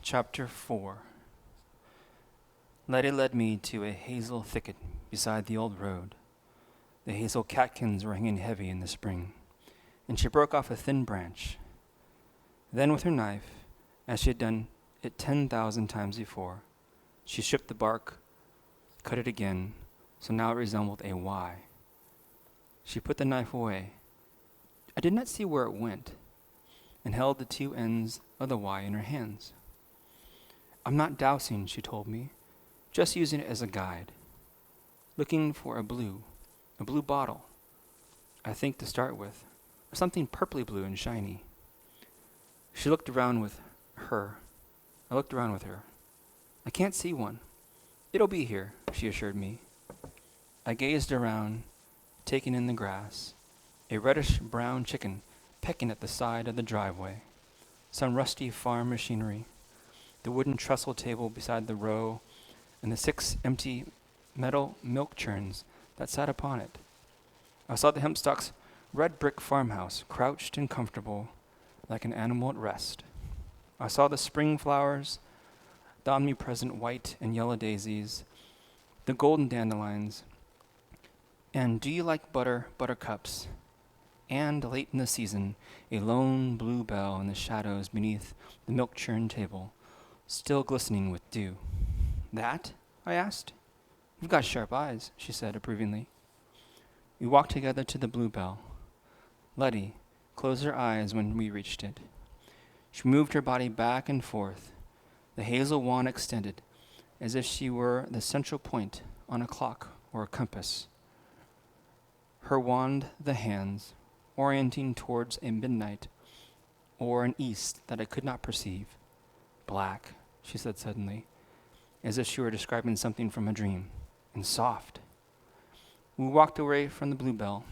Chapter 4. Lettie led me to a hazel thicket beside the old road. The hazel catkins were hanging heavy in the spring, and she broke off a thin branch. Then with her knife, as she had done it 10,000 times before, she stripped the bark, cut it again, so now it resembled a Y. She put the knife away. I did not see where it went, and held the two ends of the Y in her hands. "I'm not dowsing," she told me, "just using it as a guide. Looking for a blue bottle, I think, to start with, or something purpley blue and shiny." She looked around with her. I looked around with her. "I can't see one." "It'll be here," she assured me. I gazed around, taking in the grass, a reddish-brown chicken pecking at the side of the driveway, some rusty farm machinery, the wooden trestle table beside the row, and the 6 empty metal milk churns that sat upon it. I saw the Hempstock's red brick farmhouse, crouched and comfortable, like an animal at rest. I saw the spring flowers, the omnipresent white and yellow daisies, the golden dandelions, and "Do you like buttercups?" And, late in the season, a lone blue bell in the shadows beneath the milk churn table, still glistening with dew. "That?" I asked. "You've got sharp eyes," she said approvingly. We walked together to the bluebell. Lettie closed her eyes when we reached it. She moved her body back and forth, the hazel wand extended, as if she were the central point on a clock or a compass. Her wand, the hands, orienting towards a midnight or an east that I could not perceive. "Black," she said suddenly, as if she were describing something from a dream, "and soft." We walked away from the bluebell,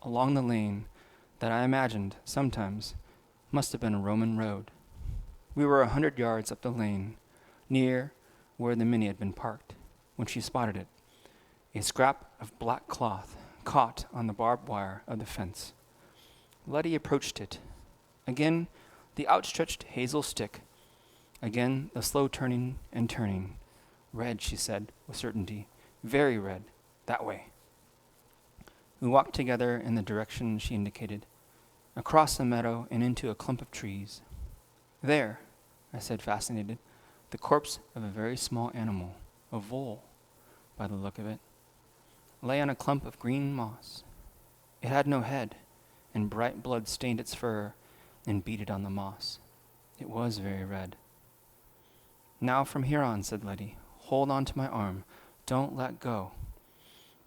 along the lane that I imagined, sometimes, must have been a Roman road. We were 100 yards up the lane, near where the Mini had been parked, when she spotted it, a scrap of black cloth caught on the barbed wire of the fence. Lettie approached it. Again, the outstretched hazel stick. Again, the slow turning and turning. "Red," she said with certainty. "Very red. That way." We walked together in the direction she indicated, across the meadow and into a clump of trees. "There," I said, fascinated, "the corpse of a very small animal, a vole, by the look of it, lay on a clump of green moss. It had no head, and bright blood stained its fur and beaded on the moss. It was very red." "Now from here on," said Lettie, "hold on to my arm. Don't let go."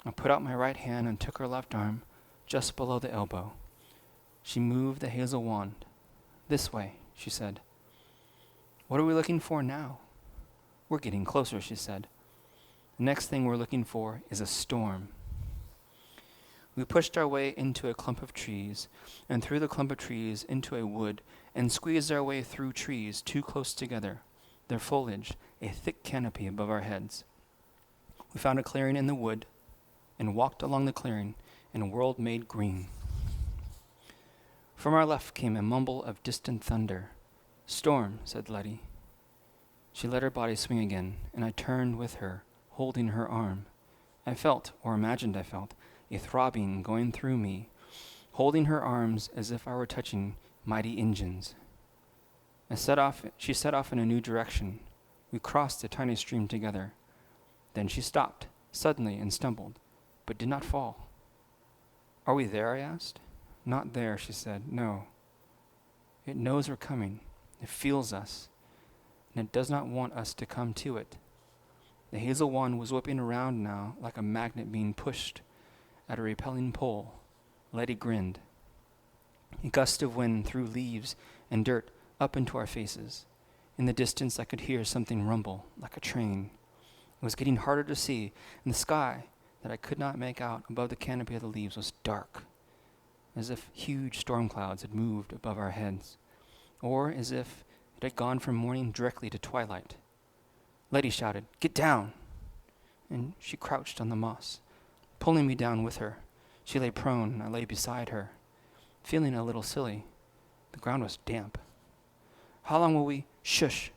I put out my right hand and took her left arm, just below the elbow. She moved the hazel wand. "This way," she said. "What are we looking for now?" "We're getting closer," she said. "The next thing we're looking for is a storm." We pushed our way into a clump of trees, and through the clump of trees into a wood, and squeezed our way through trees too close together, their foliage a thick canopy above our heads. We found a clearing in the wood, and walked along the clearing in a world made green. From our left came a mumble of distant thunder. "Storm," said Lettie. She let her body swing again, and I turned with her, holding her arm. I felt, or imagined I felt, a throbbing going through me, holding her arms as if I were touching mighty engines. She set off in a new direction. We crossed the tiny stream together. Then she stopped, suddenly, and stumbled, but did not fall. "Are we there?" I asked. "Not there," she said. "No. It knows we're coming. It feels us, and it does not want us to come to it." The hazel wand was whipping around now like a magnet being pushed at a repelling pole. Lettie grinned. A gust of wind threw leaves and dirt up into our faces. In the distance I could hear something rumble, like a train. It was getting harder to see, and the sky that I could not make out above the canopy of the leaves was dark, as if huge storm clouds had moved above our heads, or as if it had gone from morning directly to twilight. Lettie shouted, "Get down!" And she crouched on the moss, pulling me down with her. She lay prone, and I lay beside her, feeling a little silly. The ground was damp. "How long will we—" "Shush,"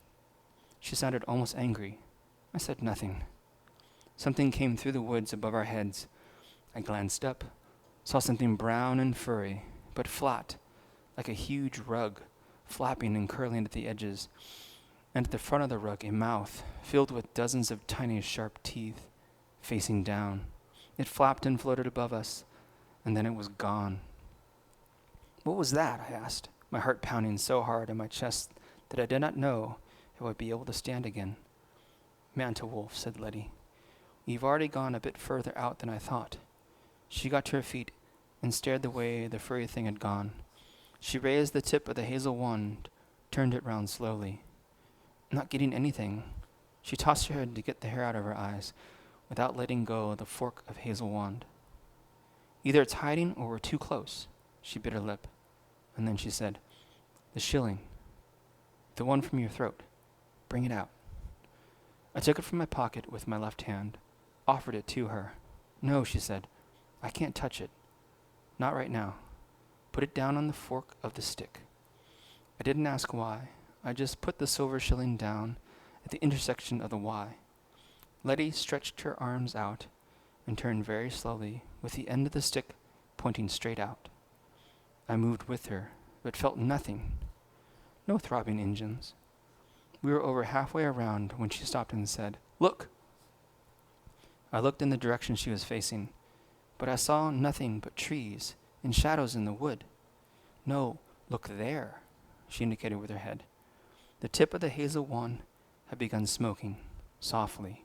She sounded almost angry. I said nothing. Something came through the woods above our heads. I glanced up, saw something brown and furry, but flat, like a huge rug, flapping and curling at the edges, and at the front of the rug a mouth filled with dozens of tiny sharp teeth, facing down. It flapped and floated above us, and then it was gone. What was that? I asked, my heart pounding so hard in my chest that I did not know if I would be able to stand again. "Manta-wolf," said Lettie. "You've already gone a bit further out than I thought." She got to her feet and stared the way the furry thing had gone. She raised the tip of the hazel wand, turned it round slowly. Not getting anything, she tossed her head to get the hair out of her eyes without letting go of the fork of hazel wand. "Either it's hiding or we're too close." She bit her lip, and then she said, "The shilling. The one from your throat. Bring it out." I took it from my pocket with my left hand, offered it to her. "No," she said, "I can't touch it. Not right now. Put it down on the fork of the stick." I didn't ask why. I just put the silver shilling down at the intersection of the Y. Lettie stretched her arms out and turned very slowly, with the end of the stick pointing straight out. I moved with her, but felt nothing. No throbbing engines. We were over halfway around when she stopped and said, "Look!" I looked in the direction she was facing, but I saw nothing but trees and shadows in the wood. "No, look there," she indicated with her head. The tip of the hazel wand had begun smoking, softly.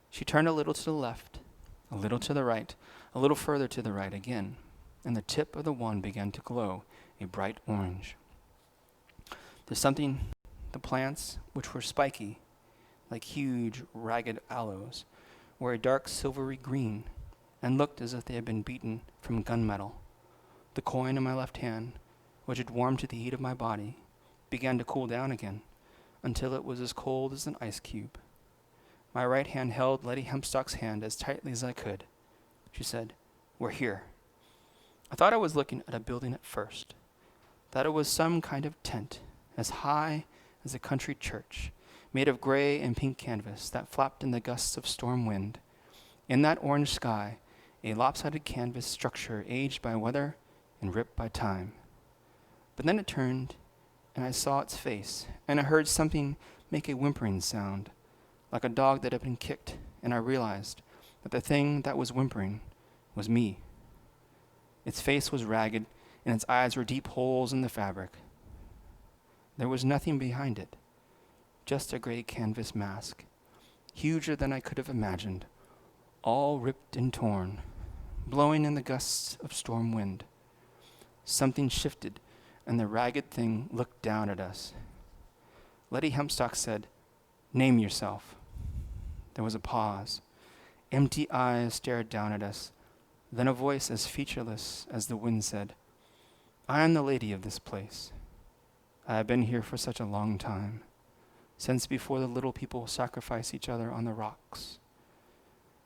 She turned a little to the left, a little to the right, a little further to the right again, and the tip of the wand began to glow a bright orange. The plants, which were spiky, like huge, ragged aloes, were a dark silvery green, and looked as if they had been beaten from gunmetal. The coin in my left hand, which had warmed to the heat of my body, began to cool down again, until it was as cold as an ice cube. My right hand held Lettie Hempstock's hand as tightly as I could. She said, "We're here." I thought I was looking at a building at first, that it was some kind of tent, as high as a country church, made of gray and pink canvas that flapped in the gusts of storm wind. In that orange sky, a lopsided canvas structure aged by weather and ripped by time. But then it turned, and I saw its face, and I heard something make a whimpering sound, like a dog that had been kicked, and I realized that the thing that was whimpering was me. Its face was ragged, and its eyes were deep holes in the fabric. There was nothing behind it, just a gray canvas mask, huger than I could have imagined, all ripped and torn, blowing in the gusts of storm wind. Something shifted, and the ragged thing looked down at us. Lettie Hempstock said, "Name yourself." There was a pause. Empty eyes stared down at us. Then a voice as featureless as the wind said, "I am the lady of this place. I have been here for such a long time, since before the little people sacrifice each other on the rocks.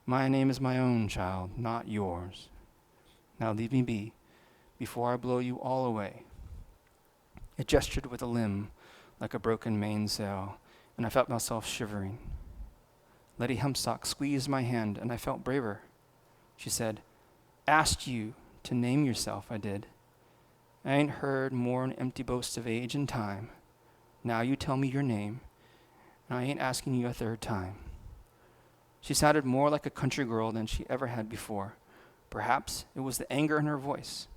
My name is my own, child, not yours. Now leave me be, before I blow you all away." It gestured with a limb, like a broken mainsail, and I felt myself shivering. Lettie Hempstock squeezed my hand, and I felt braver. She said, "Asked you to name yourself, I did. I ain't heard more'n empty boasts of age and time. Now you tell me your name, and I ain't asking you a third time." She sounded more like a country girl than she ever had before. Perhaps it was the anger in her voice.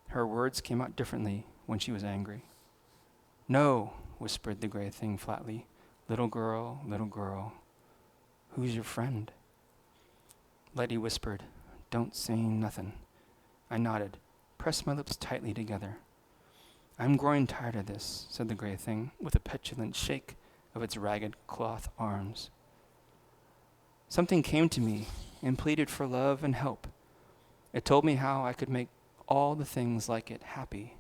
Her words came out differently when she was angry. "No," whispered the gray thing flatly. Little girl, who's your friend?" Lettie whispered, "Don't say nothing." I nodded, pressed my lips tightly together. "I'm growing tired of this," said the gray thing, with a petulant shake of its ragged cloth arms. Something came to me and pleaded for love and help. It told me how I could make all the things like it happy,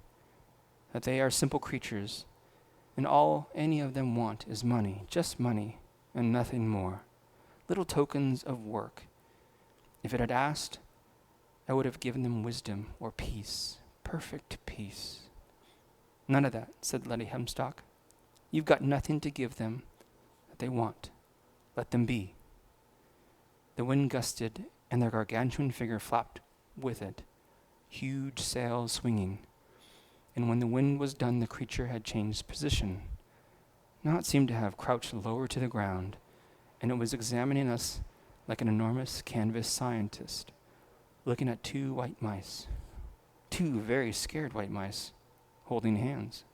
that they are simple creatures, and all any of them want is money, just money, and nothing more. Little tokens of work. If it had asked, I would have given them wisdom or peace, perfect peace. "None of that," said Lettie Hempstock. "You've got nothing to give them. that they want. Let them be. The wind gusted, and their gargantuan figure flapped with it, huge sails swinging. And when the wind was done, the creature had changed position. Now it seemed to have crouched lower to the ground, and it was examining us like an enormous canvas scientist, looking at two white mice, two very scared white mice, holding hands.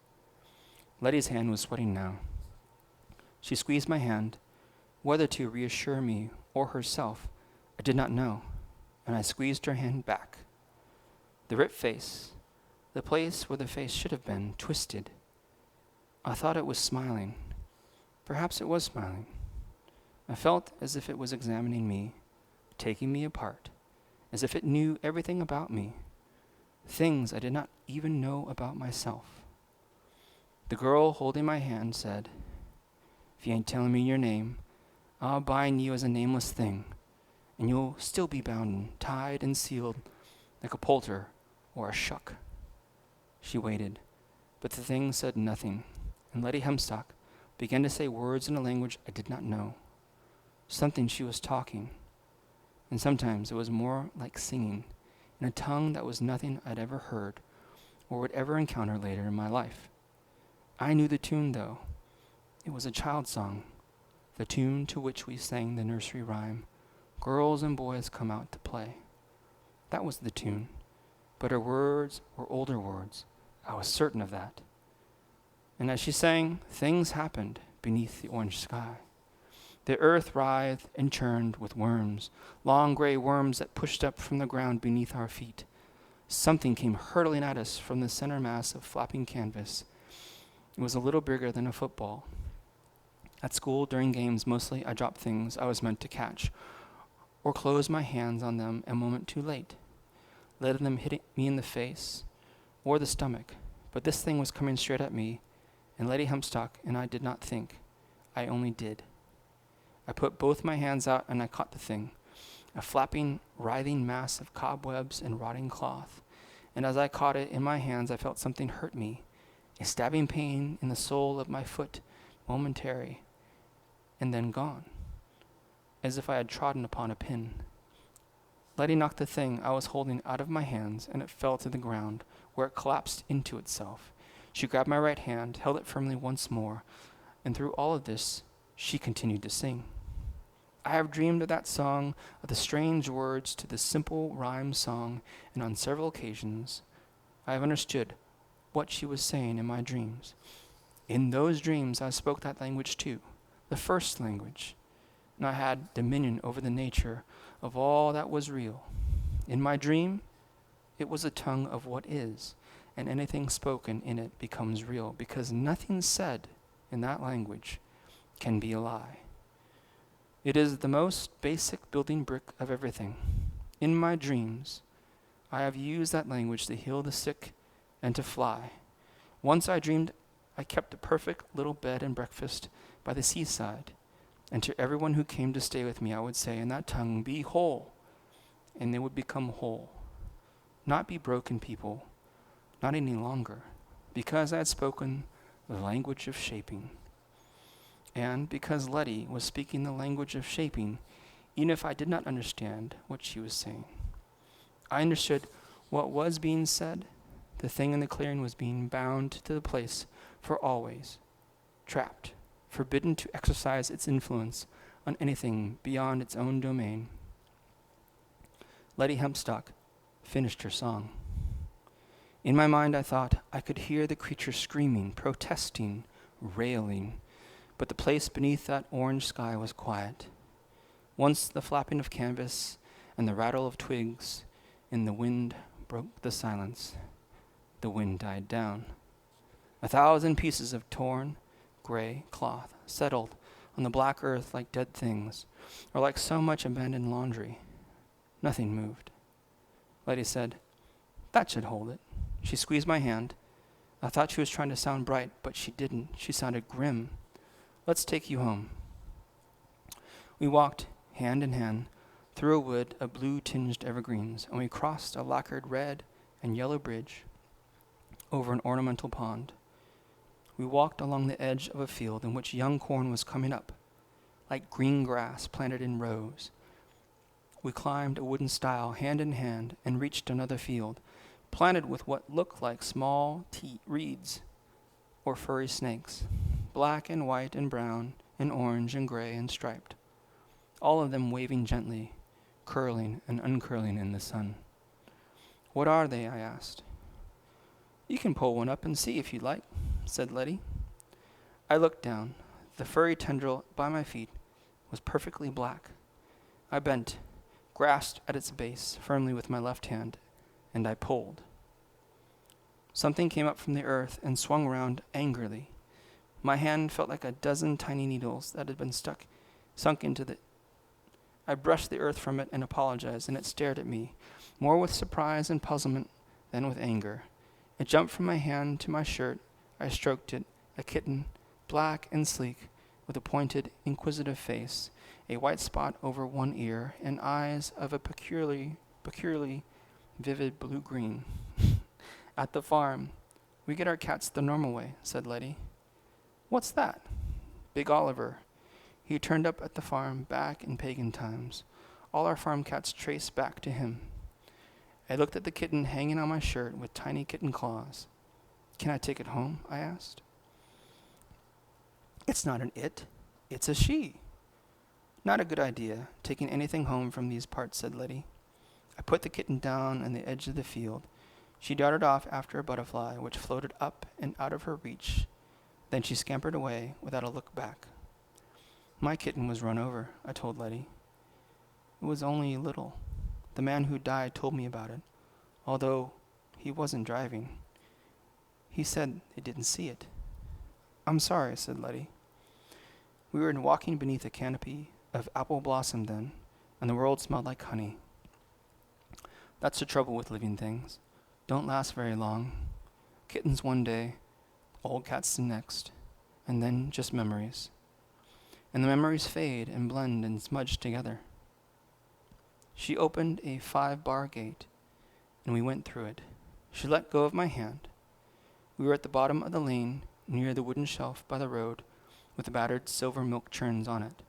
Lettie's hand was sweating now. She squeezed my hand, whether to reassure me or herself, I did not know, and I squeezed her hand back. The ripped face, the place where the face should have been, twisted. I thought it was smiling. Perhaps it was smiling. I felt as if it was examining me, taking me apart, as if it knew everything about me, things I did not even know about myself. The girl holding my hand said, "If you ain't telling me your name, I'll bind you as a nameless thing, and you'll still be bound and tied and sealed like a poulter or a shuck." She waited, but the thing said nothing, and Lettie Hemstock began to say words in a language I did not know. Something she was talking, and sometimes it was more like singing, in a tongue that was nothing I'd ever heard or would ever encounter later in my life. I knew the tune, though. It was a child song, the tune to which we sang the nursery rhyme, "Girls and boys come out to play." That was the tune, but her words were older words. I was certain of that. And as she sang, things happened beneath the orange sky. The earth writhed and churned with worms, long gray worms that pushed up from the ground beneath our feet. Something came hurtling at us from the center mass of flapping canvas. It was a little bigger than a football. At school, during games, mostly I dropped things I was meant to catch, or closed my hands on them a moment too late, letting them hit me in the face or the stomach. But this thing was coming straight at me, and Lettie Hemstock and I did not think. I only did. I put both my hands out and I caught the thing, a flapping, writhing mass of cobwebs and rotting cloth. And as I caught it in my hands, I felt something hurt me, a stabbing pain in the sole of my foot, momentary, and then gone, as if I had trodden upon a pin. Lettie knocked the thing I was holding out of my hands, and it fell to the ground, where it collapsed into itself. She grabbed my right hand, held it firmly once more, and through all of this, she continued to sing. I have dreamed of that song, of the strange words to the simple rhyme song, and on several occasions, I have understood what she was saying in my dreams. In those dreams, I spoke that language too, the first language, and I had dominion over the nature of all that was real. In my dream, it was a tongue of what is, and anything spoken in it becomes real, because nothing said in that language can be a lie. It is the most basic building brick of everything. In my dreams, I have used that language to heal the sick and to fly. Once I dreamed I kept a perfect little bed and breakfast by the seaside, and to everyone who came to stay with me, I would say in that tongue, "Be whole," and they would become whole. Not be broken people, not any longer, because I had spoken the language of shaping. And because Lettie was speaking the language of shaping, even if I did not understand what she was saying, I understood what was being said. The thing in the clearing was being bound to the place for always, trapped, forbidden to exercise its influence on anything beyond its own domain. Lettie Hemstock finished her song. In my mind, I thought I could hear the creature screaming, protesting, railing, but the place beneath that orange sky was quiet. Once the flapping of canvas and the rattle of twigs in the wind broke the silence. The wind died down. 1,000 pieces of torn, gray cloth settled on the black earth like dead things, or like so much abandoned laundry. Nothing moved. Lettie said, "That should hold it." She squeezed my hand. I thought she was trying to sound bright, but she didn't. She sounded grim. "Let's take you home." We walked, hand in hand, through a wood of blue-tinged evergreens, and we crossed a lacquered red and yellow bridge over an ornamental pond. We walked along the edge of a field in which young corn was coming up, like green grass planted in rows. We climbed a wooden stile hand in hand and reached another field, planted with what looked like small reeds or furry snakes, black and white and brown and orange and gray and striped, all of them waving gently, curling and uncurling in the sun. "What are they?" I asked. "You can pull one up and see if you like," said Lettie. I looked down. The furry tendril by my feet was perfectly black. I bent, grasped at its base firmly with my left hand, and I pulled. Something came up from the earth and swung round angrily. My hand felt like a dozen tiny needles that had been sunk into the... I brushed the earth from it and apologized, and it stared at me, more with surprise and puzzlement than with anger. It jumped from my hand to my shirt. I stroked it, a kitten, black and sleek, with a pointed, inquisitive face, a white spot over one ear, and eyes of a peculiarly vivid blue-green. "At the farm, we get our cats the normal way," said Lettie. "What's that?" "Big Oliver. He turned up at the farm back in pagan times. All our farm cats trace back to him." I looked at the kitten hanging on my shirt with tiny kitten claws. "Can I take it home?" I asked. "It's not an it, it's a she." "Not a good idea, taking anything home from these parts," said Lettie. I put the kitten down on the edge of the field. She darted off after a butterfly, which floated up and out of her reach. Then she scampered away without a look back. "My kitten was run over," I told Lettie. "It was only little. The man who died told me about it, although he wasn't driving. He said they didn't see it." "I'm sorry," said Lettie. We were walking beneath a canopy of apple blossom then, and the world smelled like honey. That's the trouble with living things. Don't last very long. Kittens one day, old cats the next, and then just memories. And the memories fade and blend and smudge together. She opened a 5-bar gate, and we went through it. She let go of my hand. We were at the bottom of the lane, near the wooden shelf by the road, with the battered silver milk churns on it.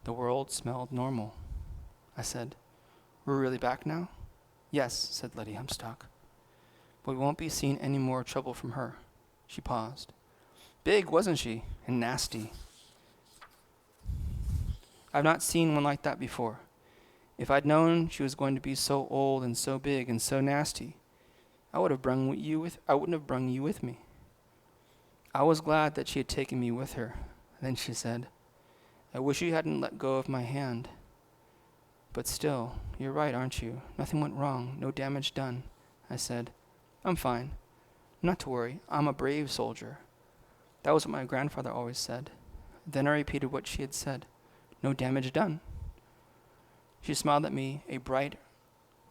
The world smelled normal. I said, "We're really back now?" "Yes," said Lettie Hempstock. "But we won't be seeing any more trouble from her." She paused. "Big, wasn't she? And nasty. I've not seen one like that before. If I'd known she was going to be so old and so big and so nasty, I wouldn't have brung you with me." I was glad that she had taken me with her. Then she said, "I wish you hadn't let go of my hand. But still, you're right, aren't you? Nothing went wrong, no damage done." I said, "I'm fine. Not to worry, I'm a brave soldier." That was what my grandfather always said. Then I repeated what she had said. "No damage done." She smiled at me, a bright,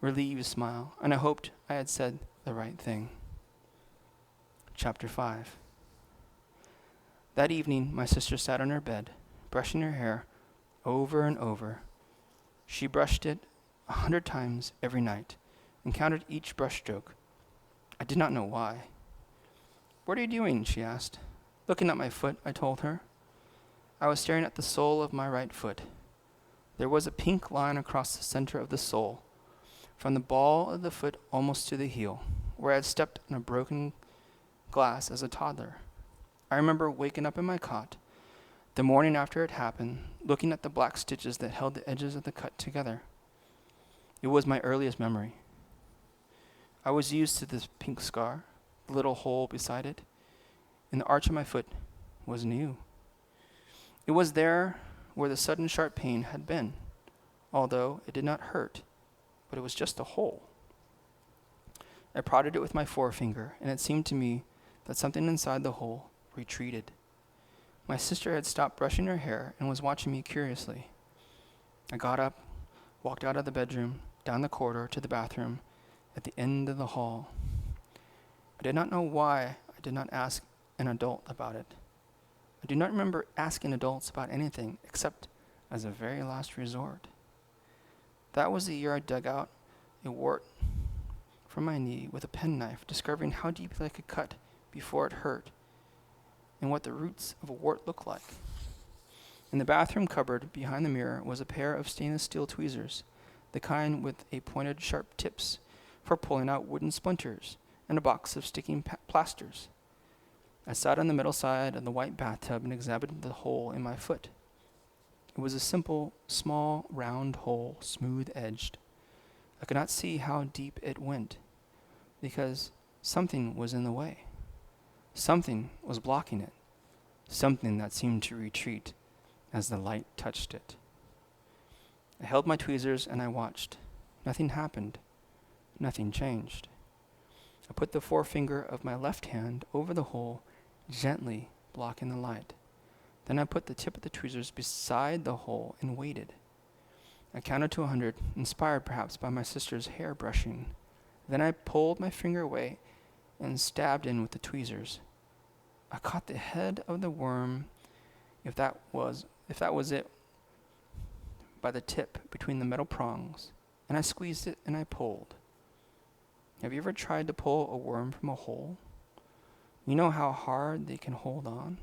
relieved smile, and I hoped I had said the right thing. Chapter 5. That evening, my sister sat on her bed, brushing her hair over and over. She brushed it 100 times every night and counted each brush stroke. I did not know why. "What are you doing?" she asked. "Looking at my foot," I told her. I was staring at the sole of my right foot. There was a pink line across the center of the sole, from the ball of the foot almost to the heel, where I had stepped on a broken glass as a toddler. I remember waking up in my cot, the morning after it happened, looking at the black stitches that held the edges of the cut together. It was my earliest memory. I was used to this pink scar, the little hole beside it, and the arch of my foot was new. It was there where the sudden sharp pain had been, although it did not hurt, but it was just a hole. I prodded it with my forefinger, and it seemed to me that something inside the hole retreated. My sister had stopped brushing her hair and was watching me curiously. I got up, walked out of the bedroom, down the corridor to the bathroom at the end of the hall. I did not know why I did not ask an adult about it. I do not remember asking adults about anything except as a very last resort. That was the year I dug out a wart from my knee with a penknife, discovering how deeply I could cut before it hurt, and what the roots of a wart look like. In the bathroom cupboard behind the mirror was a pair of stainless steel tweezers, the kind with a pointed sharp tips for pulling out wooden splinters, and a box of sticking plasters. I sat on the middle side of the white bathtub and examined the hole in my foot. It was a simple, small, round hole, smooth-edged. I could not see how deep it went, because something was in the way. Something was blocking it, something that seemed to retreat as the light touched it. I held my tweezers and I watched. Nothing happened. Nothing changed. I put the forefinger of my left hand over the hole, gently blocking the light. Then I put the tip of the tweezers beside the hole and waited. I counted to 100, inspired perhaps by my sister's hair brushing. Then I pulled my finger away and stabbed in with the tweezers. I caught the head of the worm, if that was it, by the tip between the metal prongs, and I squeezed it and I pulled. Have you ever tried to pull a worm from a hole? You know how hard they can hold on?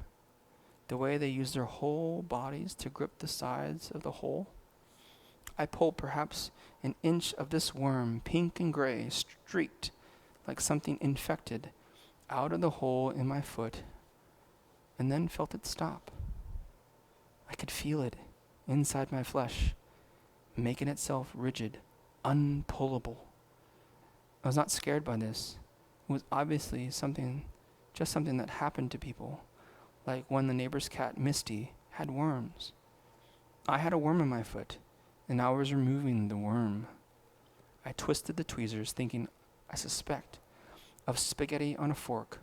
The way they use their whole bodies to grip the sides of the hole? I pulled perhaps an inch of this worm, pink and gray, streaked like something infected, out of the hole in my foot, and then felt it stop. I could feel it inside my flesh, making itself rigid, unpullable. I was not scared by this. It was obviously just something that happened to people, like when the neighbor's cat, Misty, had worms. I had a worm in my foot, and I was removing the worm. I twisted the tweezers, thinking, I suspect, of spaghetti on a fork,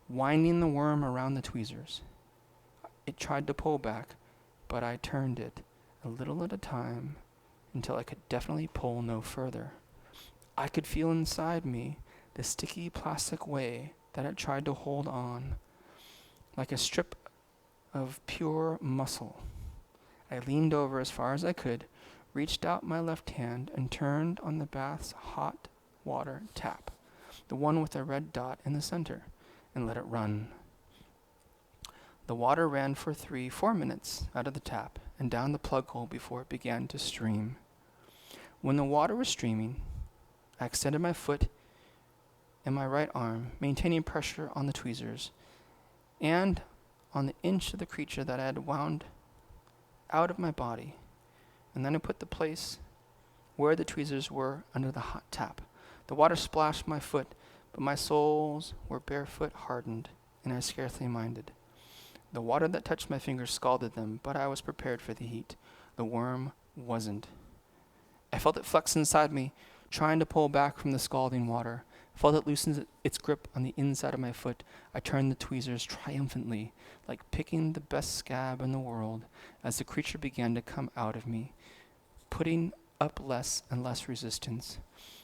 winding the worm around the tweezers. It tried to pull back, but I turned it a little at a time until I could definitely pull no further. I could feel inside me the sticky plastic way that it tried to hold on, like a strip of pure muscle. I leaned over as far as I could, reached out my left hand, and turned on the bath's hot water tap, the one with a red dot in the center, and let it run. The water ran for 3-4 minutes out of the tap and down the plug hole before it began to stream. When the water was streaming, I extended my foot and my right arm, maintaining pressure on the tweezers and on the inch of the creature that I had wound out of my body, and then I put the place where the tweezers were under the hot tap. The water splashed my foot, but my soles were barefoot hardened, and I scarcely minded. The water that touched my fingers scalded them, but I was prepared for the heat. The worm wasn't. I felt it flex inside me, trying to pull back from the scalding water. I felt it loosen its grip on the inside of my foot. I turned the tweezers triumphantly, like picking the best scab in the world, as the creature began to come out of me, putting up less and less resistance.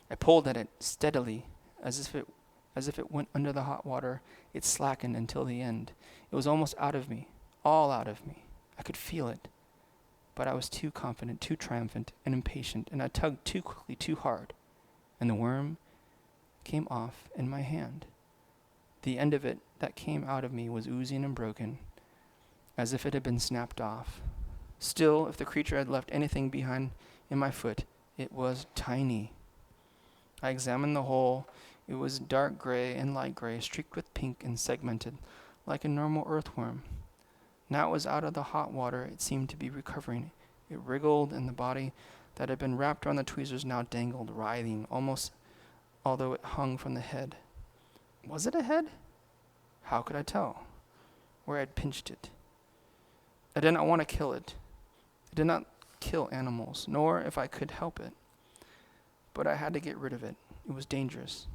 I pulled at it steadily, as if it went under the hot water. It slackened until the end. It was almost out of me, all out of me. I could feel it. But I was too confident, too triumphant, and impatient, and I tugged too quickly, too hard, and the worm came off in my hand. The end of it that came out of me was oozing and broken, as if it had been snapped off. Still, if the creature had left anything behind in my foot, it was tiny. I examined the hole. It was dark gray and light gray, streaked with pink and segmented, like a normal earthworm. Now it was out of the hot water. It seemed to be recovering. It wriggled, and the body that had been wrapped around the tweezers now dangled, writhing, almost although it hung from the head. Was it a head? How could I tell where I had pinched it? I did not want to kill it. I did not kill animals, nor if I could help it. But I had to get rid of it. It was dangerous.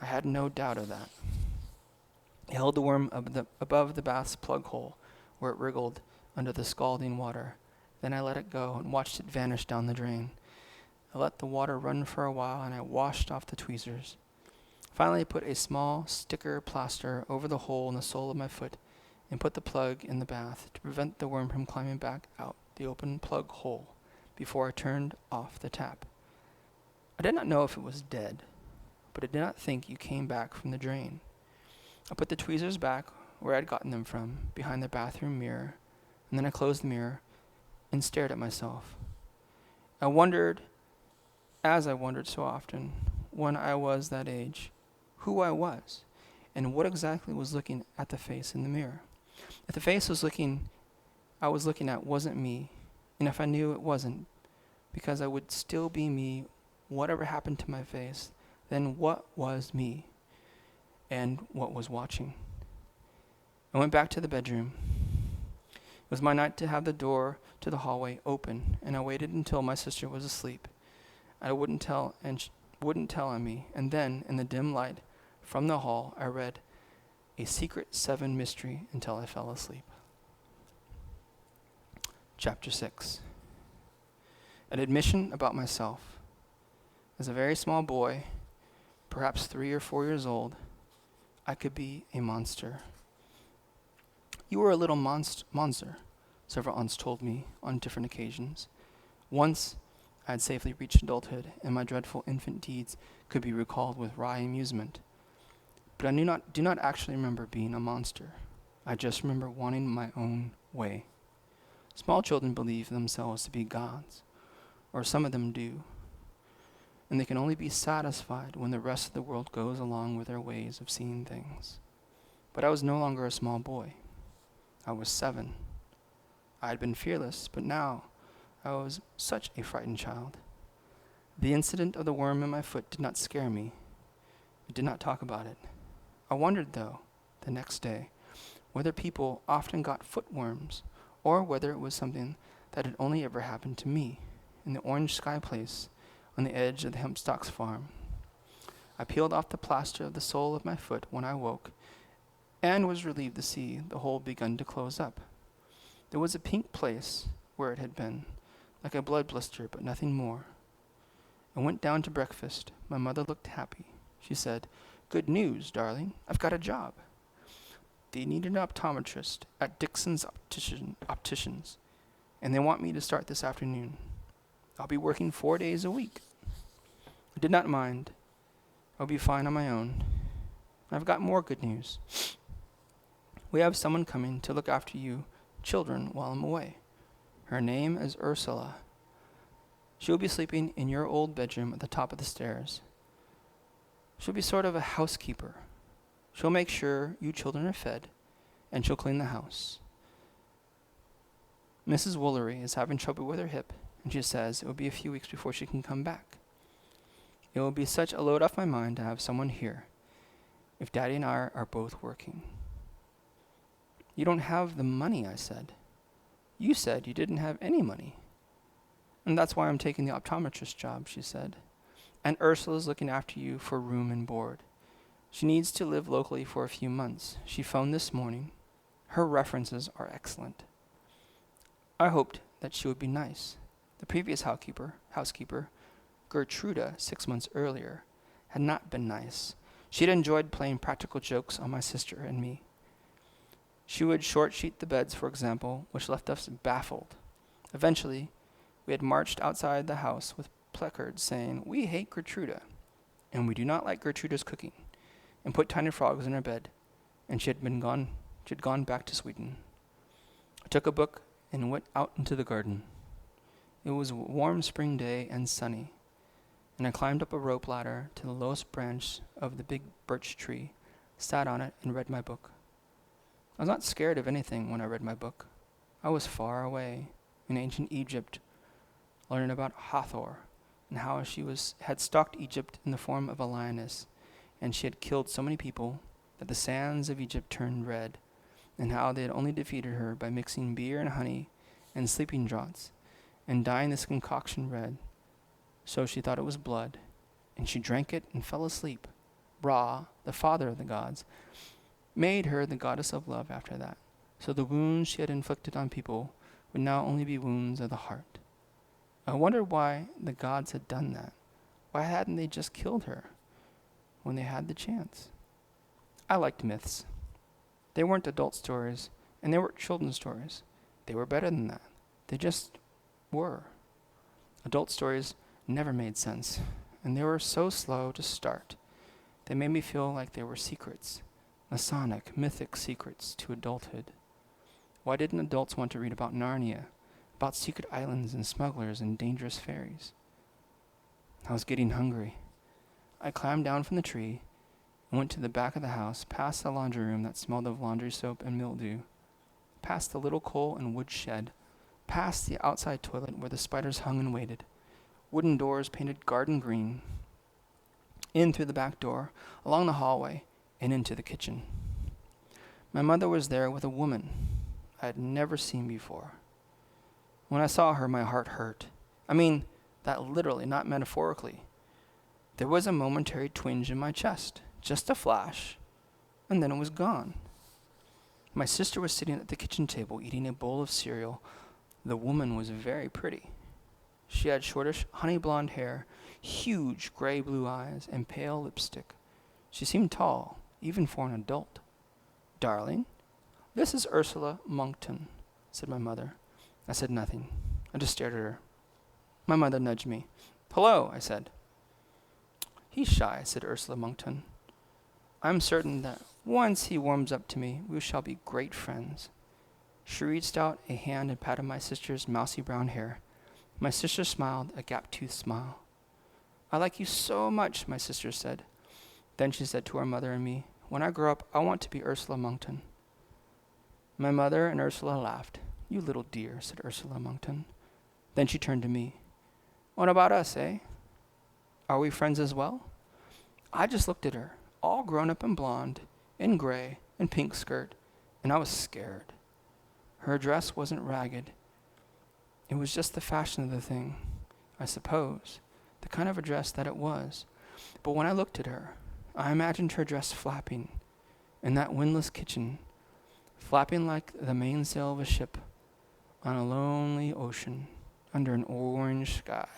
I had no doubt of that. I held the worm above the bath's plug hole, where it wriggled under the scalding water. Then I let it go and watched it vanish down the drain. I let the water run for a while, and I washed off the tweezers. Finally, I put a small sticker plaster over the hole in the sole of my foot and put the plug in the bath to prevent the worm from climbing back out the open plug hole before I turned off the tap. I did not know if it was dead, but I did not think you came back from the drain. I put the tweezers back where I had gotten them from, behind the bathroom mirror, and then I closed the mirror and stared at myself. I wondered, as I wondered so often, when I was that age, who I was, and what exactly was looking at the face in the mirror. If the face I was looking at wasn't me, and if I knew it wasn't, because I would still be me, whatever happened to my face, then what was me, and what was watching? I went back to the bedroom. It was my night to have the door to the hallway open, and I waited until my sister was asleep. I wouldn't tell, and she wouldn't tell on me, and then, in the dim light from the hall, I read a Secret 7 mystery until I fell asleep. Chapter 6. An admission about myself. As a very small boy, perhaps 3 or 4 years old, I could be a monster. You were a little monster, several aunts told me on different occasions. Once, I had safely reached adulthood, and my dreadful infant deeds could be recalled with wry amusement. But I do not actually remember being a monster. I just remember wanting my own way. Small children believe themselves to be gods, or some of them do, and they can only be satisfied when the rest of the world goes along with their ways of seeing things. But I was no longer a small boy. I was 7. I had been fearless, but now I was such a frightened child. The incident of the worm in my foot did not scare me. I did not talk about it. I wondered, though, the next day, whether people often got foot worms, or whether it was something that had only ever happened to me in the orange sky place on the edge of the Hempstocks farm. I peeled off the plaster of the sole of my foot when I woke, and was relieved to see the hole begun to close up. There was a pink place where it had been, like a blood blister, but nothing more. I went down to breakfast. My mother looked happy. She said, "Good news, darling. I've got a job." They needed an optometrist at Dixon's Opticians, and they want me to start this afternoon. I'll be working 4 days a week. I did not mind. I'll be fine on my own. I've got more good news. We have someone coming to look after you children while I'm away. Her name is Ursula. She'll be sleeping in your old bedroom at the top of the stairs. She'll be sort of a housekeeper. She'll make sure you children are fed, and she'll clean the house. Mrs. Woolery is having trouble with her hip, and she says it will be a few weeks before she can come back. It will be such a load off my mind to have someone here, if Daddy and I are both working. You don't have the money, I said. You said you didn't have any money. And that's why I'm taking the optometrist job, she said. And Ursula's looking after you for room and board. She needs to live locally for a few months. She phoned this morning. Her references are excellent. I hoped that she would be nice. The previous housekeeper, Gertruda, 6 months earlier, had not been nice. She had enjoyed playing practical jokes on my sister and me. She would short-sheet the beds, for example, which left us baffled. Eventually, we had marched outside the house with placards saying, "We hate Gertruda, and we do not like Gertruda's cooking," and put tiny frogs in her bed, and she had gone back to Sweden. I took a book and went out into the garden. It was a warm spring day and sunny, and I climbed up a rope ladder to the lowest branch of the big birch tree, sat on it, and read my book. I was not scared of anything when I read my book. I was far away in ancient Egypt, learning about Hathor, and how she had stalked Egypt in the form of a lioness, and she had killed so many people that the sands of Egypt turned red, and how they had only defeated her by mixing beer and honey and sleeping draughts, and dyeing this concoction red. So she thought it was blood, and she drank it and fell asleep. Ra, the father of the gods, made her the goddess of love after that. So the wounds she had inflicted on people would now only be wounds of the heart. I wondered why the gods had done that. Why hadn't they just killed her when they had the chance? I liked myths. They weren't adult stories, and they weren't children's stories. They were better than that. They just were. Adult stories never made sense, and they were so slow to start. They made me feel like they were secrets, Masonic, mythic secrets to adulthood. Why didn't adults want to read about Narnia, about secret islands and smugglers and dangerous fairies? I was getting hungry. I climbed down from the tree and went to the back of the house, past the laundry room that smelled of laundry soap and mildew, past the little coal and wood shed, past the outside toilet where the spiders hung and waited, wooden doors painted garden green, in through the back door, along the hallway, and into the kitchen. My mother was there with a woman I had never seen before. When I saw her, my heart hurt. I mean, that literally, not metaphorically. There was a momentary twinge in my chest, just a flash, and then it was gone. My sister was sitting at the kitchen table eating a bowl of cereal. The woman was very pretty. She had shortish, honey blonde hair, huge gray-blue eyes, and pale lipstick. She seemed tall, even for an adult. "Darling, this is Ursula Monkton," said my mother. I said nothing. I just stared at her. My mother nudged me. "Hello," I said. "He's shy," said Ursula Monkton. "I'm certain that once he warms up to me, we shall be great friends." She reached out a hand and patted my sister's mousy brown hair. My sister smiled, a gap-toothed smile. "I like you so much," my sister said. Then she said to our mother and me, "When I grow up, I want to be Ursula Monkton." My mother and Ursula laughed. "You little dear," said Ursula Monkton. Then she turned to me. "What about us, eh? Are we friends as well?" I just looked at her, all grown up and blonde, in gray and pink skirt, and I was scared. Her dress wasn't ragged. It was just the fashion of the thing, I suppose, the kind of a dress that it was. But when I looked at her, I imagined her dress flapping in that windless kitchen, flapping like the mainsail of a ship on a lonely ocean under an orange sky.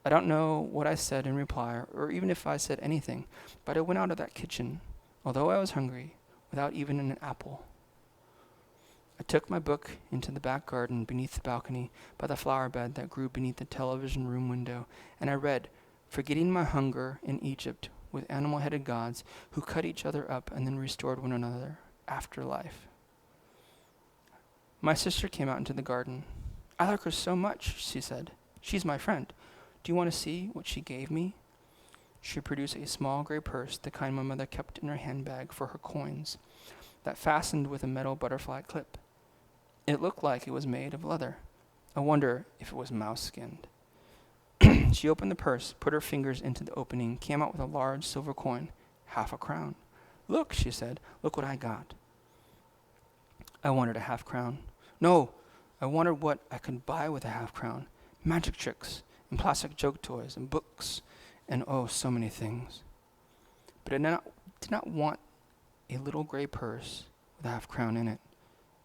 I don't know what I said in reply, or even if I said anything, but I went out of that kitchen, although I was hungry, without even an apple. I took my book into the back garden beneath the balcony by the flower bed that grew beneath the television room window, and I read, "Forgetting my hunger in Egypt with animal-headed gods who cut each other up and then restored one another after life." My sister came out into the garden. "I like her so much," she said. "She's my friend. Do you want to see what she gave me?" She produced a small gray purse, the kind my mother kept in her handbag for her coins, that fastened with a metal butterfly clip. It looked like it was made of leather. I wonder if it was mouse-skinned. She opened the purse, put her fingers into the opening, came out with a large silver coin, 1/2 a crown. "Look," she said, "look what I got." I wanted a 1/2 crown. No, I wanted what I could buy with a 1/2 crown. Magic tricks, and plastic joke toys, and books, and oh, so many things. But I did not want a little gray purse with a 1/2 crown in it.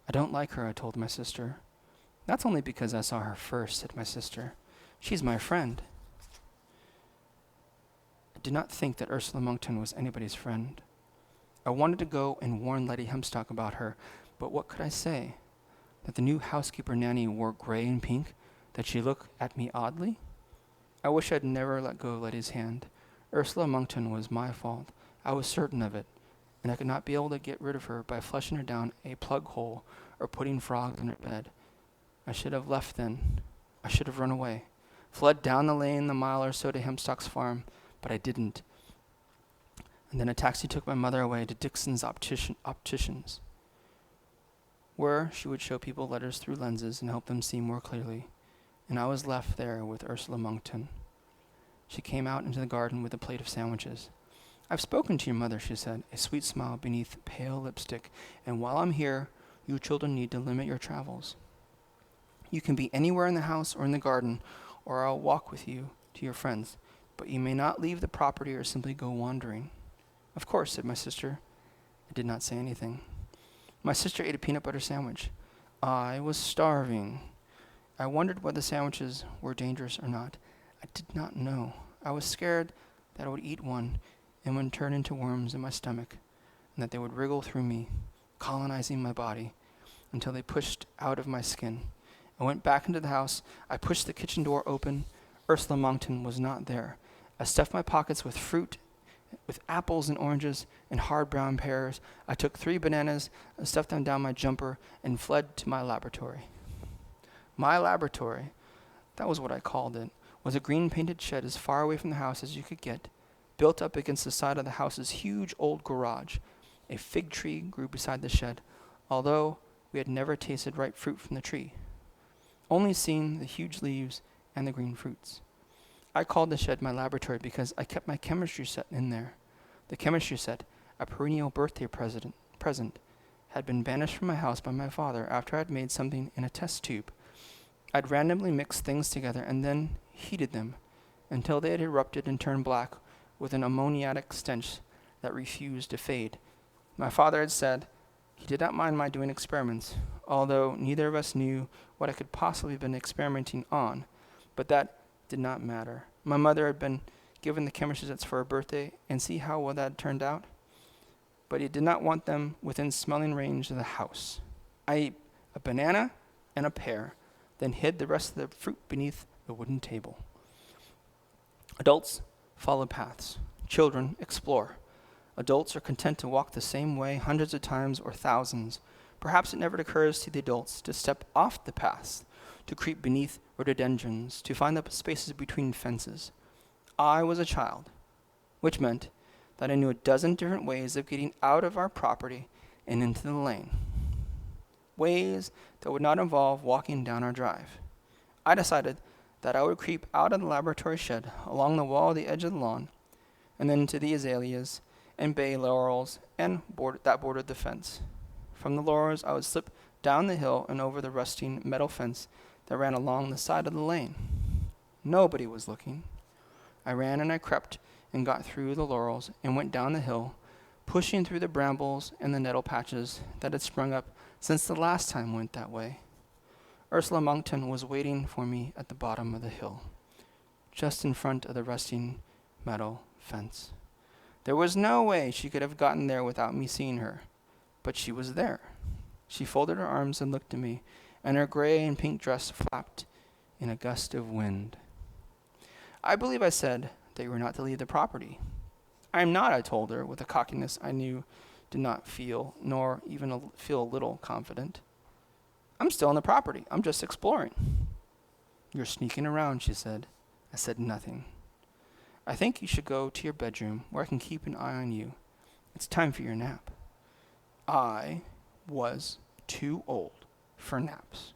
"I don't like her," I told my sister. "That's only because I saw her first," said my sister. "She's my friend." I did not think that Ursula Monkton was anybody's friend. I wanted to go and warn Lettie Hempstock about her, but what could I say? That the new housekeeper nanny wore gray and pink? That she looked at me oddly? I wish I'd never let go of Lettie's hand. Ursula Monkton was my fault. I was certain of it, and I could not be able to get rid of her by flushing her down a plug hole or putting frogs in her bed. I should have left then. I should have run away, fled down the lane the mile or so to Hempstock's farm, but I didn't. And then a taxi took my mother away to Dixon's opticians, where she would show people letters through lenses and help them see more clearly. And I was left there with Ursula Monkton. She came out into the garden with a plate of sandwiches. "I've spoken to your mother," she said, a sweet smile beneath pale lipstick, "and while I'm here, you children need to limit your travels. You can be anywhere in the house or in the garden, or I'll walk with you to your friends, but you may not leave the property or simply go wandering." "Of course," said my sister. I did not say anything. My sister ate a peanut butter sandwich. I was starving. I wondered whether sandwiches were dangerous or not. I did not know. I was scared that I would eat one and would turn into worms in my stomach, and that they would wriggle through me, colonizing my body, until they pushed out of my skin. I went back into the house. I pushed the kitchen door open. Ursula Monkton was not there. I stuffed my pockets with fruit with apples and oranges and hard brown pears. I took 3 bananas, stuffed them down my jumper, and fled to my laboratory. My laboratory, that was what I called it, was a green-painted shed as far away from the house as you could get, built up against the side of the house's huge old garage. A fig tree grew beside the shed, although we had never tasted ripe fruit from the tree, only seen the huge leaves and the green fruits. I called the shed my laboratory because I kept my chemistry set in there. The chemistry set, a perennial birthday present, had been banished from my house by my father after I had made something in a test tube. I'd randomly mixed things together and then heated them until they had erupted and turned black with an ammoniatic stench that refused to fade. My father had said he did not mind my doing experiments, although neither of us knew what I could possibly have been experimenting on, but that did not matter. My mother had been given the chemistry sets for her birthday, and see how well that had turned out? But he did not want them within smelling range of the house. I ate a banana and a pear, then hid the rest of the fruit beneath the wooden table. Adults follow paths. Children explore. Adults are content to walk the same way hundreds of times or thousands. Perhaps it never occurs to the adults to step off the paths, to creep beneath rhododendrons, to find the spaces between fences. I was a child, which meant that I knew a dozen different ways of getting out of our property and into the lane. Ways that would not involve walking down our drive. I decided that I would creep out of the laboratory shed along the wall at the edge of the lawn, and then to the azaleas and bay laurels that bordered the fence. From the laurels, I would slip down the hill and over the rusting metal fence that ran along the side of the lane. Nobody was looking. I ran and I crept and got through the laurels and went down the hill, pushing through the brambles and the nettle patches that had sprung up since the last time I went that way. Ursula Monkton was waiting for me at the bottom of the hill, just in front of the rusting metal fence. There was no way she could have gotten there without me seeing her, but she was there. She folded her arms and looked at me, and her gray and pink dress flapped in a gust of wind. I believe I said that you were not to leave the property. I am not, I told her, with a cockiness I knew did not feel, nor even feel a little confident. I'm still on the property. I'm just exploring. You're sneaking around, she said. I said nothing. I think you should go to your bedroom where I can keep an eye on you. It's time for your nap. I was too old for naps.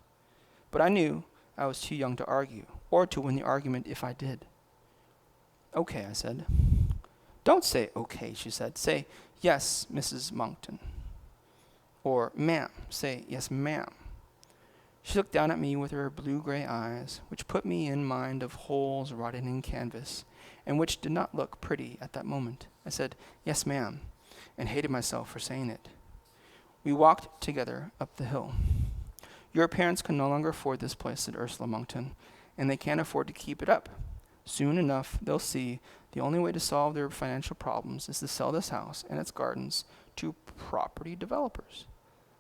But I knew I was too young to argue, or to win the argument if I did. Okay, I said. Don't say okay, she said. Say, yes, Mrs. Monkton. Or, ma'am. Say, yes, ma'am. She looked down at me with her blue-gray eyes, which put me in mind of holes rotting in canvas, and which did not look pretty at that moment. I said, yes, ma'am, and hated myself for saying it. We walked together up the hill. Your parents can no longer afford this place, said Ursula Monkton, and they can't afford to keep it up. Soon enough, they'll see the only way to solve their financial problems is to sell this house and its gardens to property developers.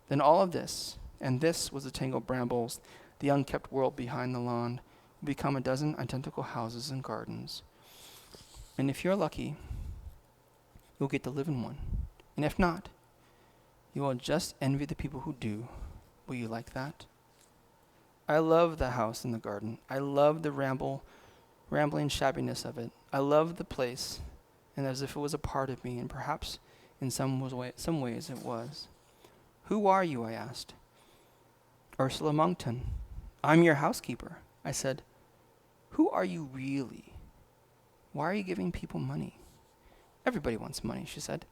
Then all of this, and this was the tangled brambles, the unkept world behind the lawn, will become a dozen identical houses and gardens. And if you're lucky, you'll get to live in one. And if not, you will just envy the people who do. Will you like that? I love the house and the garden. I love the rambling shabbiness of it. I love the place, and as if it was a part of me, and perhaps in some ways it was. Who are you? I asked. Ursula Monkton. I'm your housekeeper. I said, who are you really? Why are you giving people money? Everybody wants money, she said,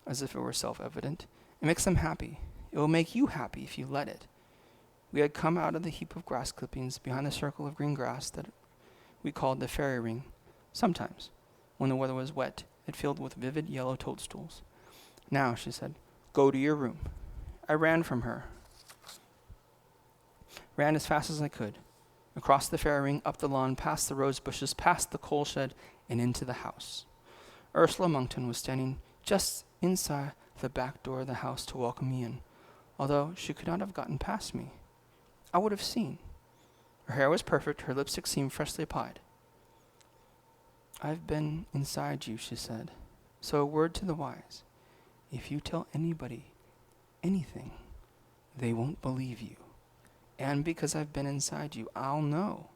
as if it were self-evident. It makes them happy. It will make you happy if you let it. We had come out of the heap of grass clippings behind the circle of green grass that we called the fairy ring. Sometimes, when the weather was wet, it filled with vivid yellow toadstools. Now, she said, go to your room. I ran from her. Ran as fast as I could. Across the fairy ring, up the lawn, past the rose bushes, past the coal shed, and into the house. Ursula Monkton was standing just inside the back door of the house to welcome me in, although she could not have gotten past me. I would have seen. Her hair was perfect, her lipstick seemed freshly applied. I've been inside you, she said. So a word to the wise. If you tell anybody anything, they won't believe you. And because I've been inside you, I'll know.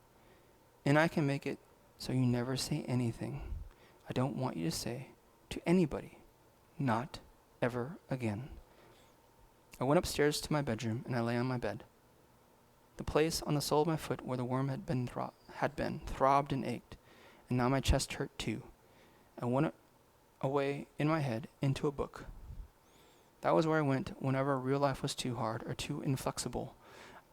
And I can make it so you never say anything I don't want you to say to anybody. Not ever again. I went upstairs to my bedroom and I lay on my bed. The place on the sole of my foot where the worm had been throbbed and ached, and now my chest hurt too. I went away in my head into a book. That was where I went whenever real life was too hard or too inflexible.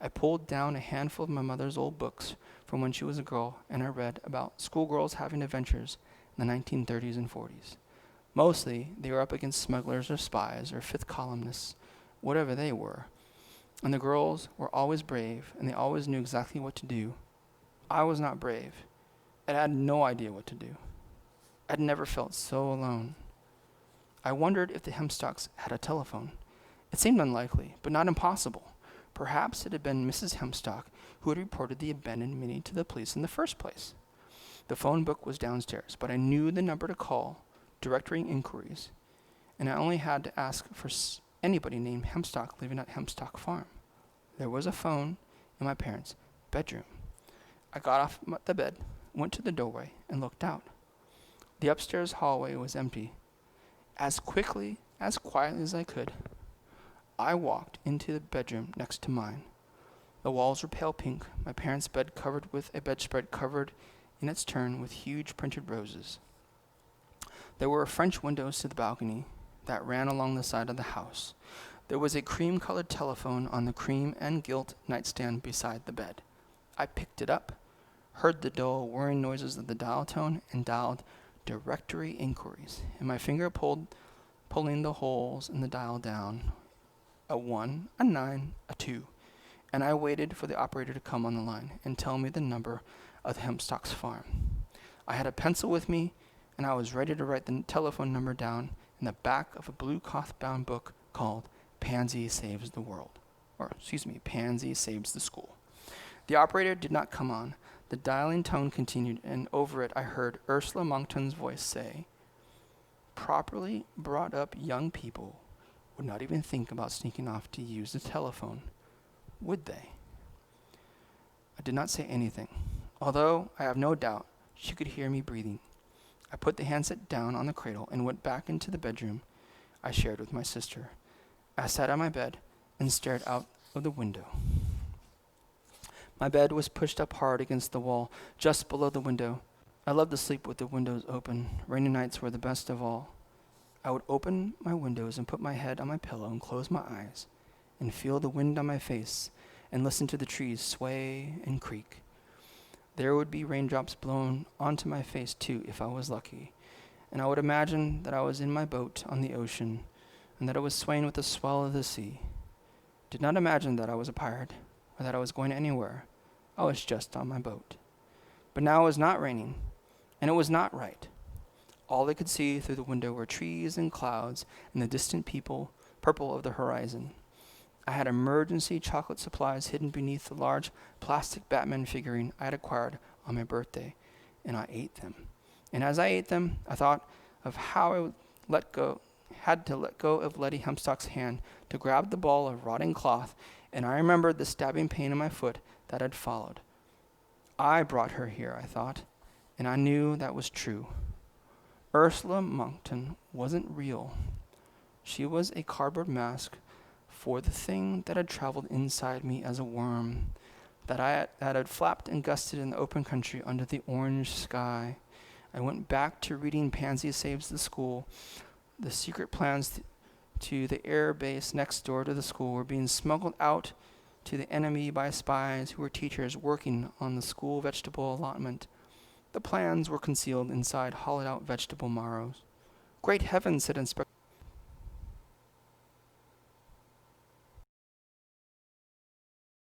I pulled down a handful of my mother's old books from when she was a girl, and I read about schoolgirls having adventures in the 1930s and 40s. Mostly, they were up against smugglers or spies or fifth columnists, whatever they were. And the girls were always brave, and they always knew exactly what to do. I was not brave, and I had no idea what to do. I'd never felt so alone. I wondered if the Hemstocks had a telephone. It seemed unlikely, but not impossible. Perhaps it had been Mrs. Hemstock who had reported the abandoned Minnie to the police in the first place. The phone book was downstairs, but I knew the number to call, directory inquiries, and I only had to ask for anybody named Hemstock living at Hemstock Farm. There was a phone in my parents' bedroom. I got off the bed, went to the doorway, and looked out. The upstairs hallway was empty. As quietly as I could, I walked into the bedroom next to mine. The walls were pale pink, my parents' bed covered with a bedspread covered in its turn with huge printed roses. There were French windows to the balcony that ran along the side of the house. There was a cream-colored telephone on the cream and gilt nightstand beside the bed. I picked it up, heard the dull whirring noises of the dial tone, and dialed directory inquiries, and my finger pulling the holes in the dial down, a 1, a 9, a 2, and I waited for the operator to come on the line and tell me the number of the Hemstock's farm. I had a pencil with me, and I was ready to write the telephone number down in the back of a blue cloth-bound book called Pansy Saves the World. Pansy Saves the School. The operator did not come on. The dialing tone continued, and over it I heard Ursula Monkton's voice say, "Properly brought up young people would not even think about sneaking off to use the telephone, would they?" I did not say anything, although I have no doubt she could hear me breathing. I put the handset down on the cradle and went back into the bedroom I shared with my sister. I sat on my bed and stared out of the window. My bed was pushed up hard against the wall, just below the window. I loved to sleep with the windows open. Rainy nights were the best of all. I would open my windows and put my head on my pillow and close my eyes and feel the wind on my face and listen to the trees sway and creak. There would be raindrops blown onto my face too if I was lucky, and I would imagine that I was in my boat on the ocean and that I was swaying with the swell of the sea. Did not imagine that I was a pirate or that I was going anywhere. I was just on my boat. But now it was not raining, and it was not right. All I could see through the window were trees and clouds and the distant purple of the horizon. I had emergency chocolate supplies hidden beneath the large plastic Batman figurine I had acquired on my birthday, and I ate them. And as I ate them, I thought of how I had to let go of Lettie Hemstock's hand to grab the ball of rotting cloth, and I remembered the stabbing pain in my foot that had followed. I brought her here, I thought, and I knew that was true. Ursula Monkton wasn't real. She was a cardboard mask for the thing that had traveled inside me as a worm, that had flapped and gusted in the open country under the orange sky. I went back to reading Pansy Saves the School. The secret plans to the air base next door to the school were being smuggled out to the enemy by spies who were teachers working on the school vegetable allotment. The plans were concealed inside hollowed-out vegetable marrows. "Great heavens," said Inspector